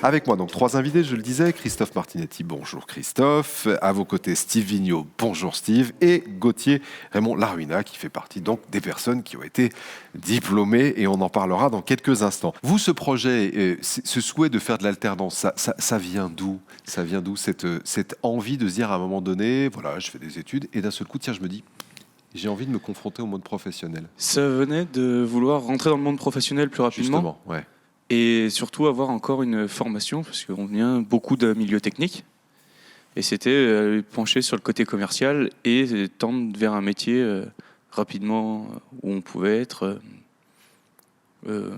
Avec moi, donc, 3 invités, je le disais. Christophe Martinetti, bonjour Christophe. À vos côtés, Steve Vigneault, bonjour Steve. Et Gauthier Raymond Laruina, qui fait partie donc des personnes qui ont été diplômées, et on en parlera dans quelques instants. Vous, ce projet, ce souhait de faire de l'alternance, ça vient d'où? Ça vient d'où cette envie de se dire à un moment donné, voilà, je fais des études, et d'un seul coup, tiens, je me dis, j'ai envie de me confronter au monde professionnel. Ça venait de vouloir rentrer dans le monde professionnel plus rapidement. Justement, ouais. Et surtout avoir encore une formation, parce qu'on vient beaucoup d'un milieu technique. Et c'était pencher sur le côté commercial et tendre vers un métier rapidement où on pouvait être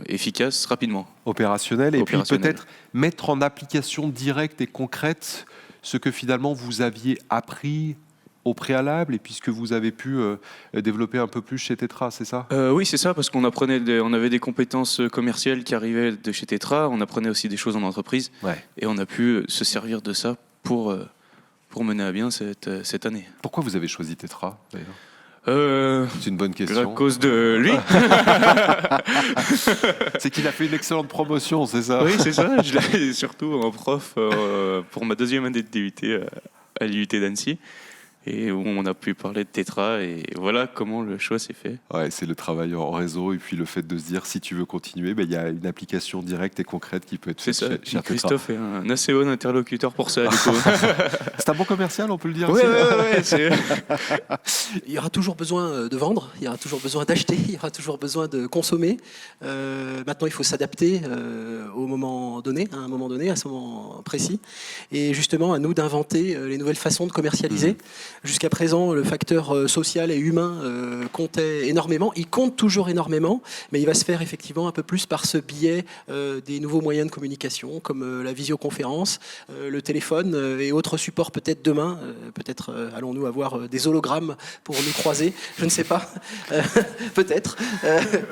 efficace rapidement. Opérationnel, et puis peut-être mettre en application directe et concrète ce que finalement vous aviez appris au préalable, et puisque vous avez pu développer un peu plus chez Tetra, c'est ça? Oui, c'est ça, parce qu'on on avait des compétences commerciales qui arrivaient de chez Tetra, on apprenait aussi des choses en entreprise, et on a pu se servir de ça pour mener à bien cette année. Pourquoi vous avez choisi Tetra, d'ailleurs? C'est une bonne question. À cause de lui. C'est qu'il a fait une excellente promotion, c'est ça? Oui, c'est ça. Je l'ai surtout en prof pour ma deuxième année de DUT à l'IUT d'Annecy. Et où on a pu parler de Tetra, et voilà comment le choix s'est fait. Ouais, c'est le travail en réseau, et puis le fait de se dire, si tu veux continuer, il y a une application directe et concrète qui peut être faite chez Tetra. Christophe est un assez bon interlocuteur pour ça, du coup. C'est un bon commercial, on peut le dire. Oui, Il y aura toujours besoin de vendre, il y aura toujours besoin d'acheter, il y aura toujours besoin de consommer. Maintenant, il faut s'adapter au moment donné, à un moment donné, à ce moment précis. Et justement, à nous d'inventer les nouvelles façons de commercialiser. Jusqu'à présent, le facteur social et humain comptait énormément. Il compte toujours énormément, mais il va se faire effectivement un peu plus par ce biais des nouveaux moyens de communication, comme la visioconférence, le téléphone et autres supports peut-être demain. Peut-être allons-nous avoir des hologrammes pour nous croiser, je ne sais pas. Peut-être.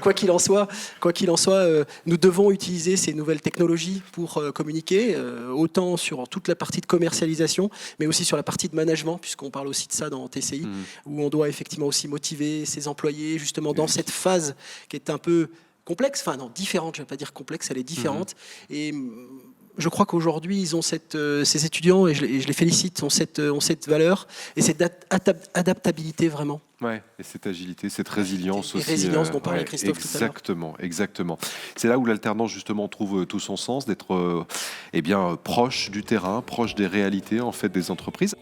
Quoi qu'il en soit, nous devons utiliser ces nouvelles technologies pour communiquer, autant sur toute la partie de commercialisation, mais aussi sur la partie de management, puisqu'on parle aussi de ça dans TCI, où on doit effectivement aussi motiver ses employés justement dans cette phase qui est un peu complexe, enfin non, différente, je ne vais pas dire complexe, elle est différente. Et je crois qu'aujourd'hui, ils ont ces étudiants, et je les félicite, ont cette valeur et cette adaptabilité vraiment. Ouais, et cette agilité, cette résilience aussi. Et résilience dont parlait Christophe tout à l'heure. Exactement. C'est là où l'alternance justement trouve tout son sens, d'être proche du terrain, proche des réalités en fait des entreprises.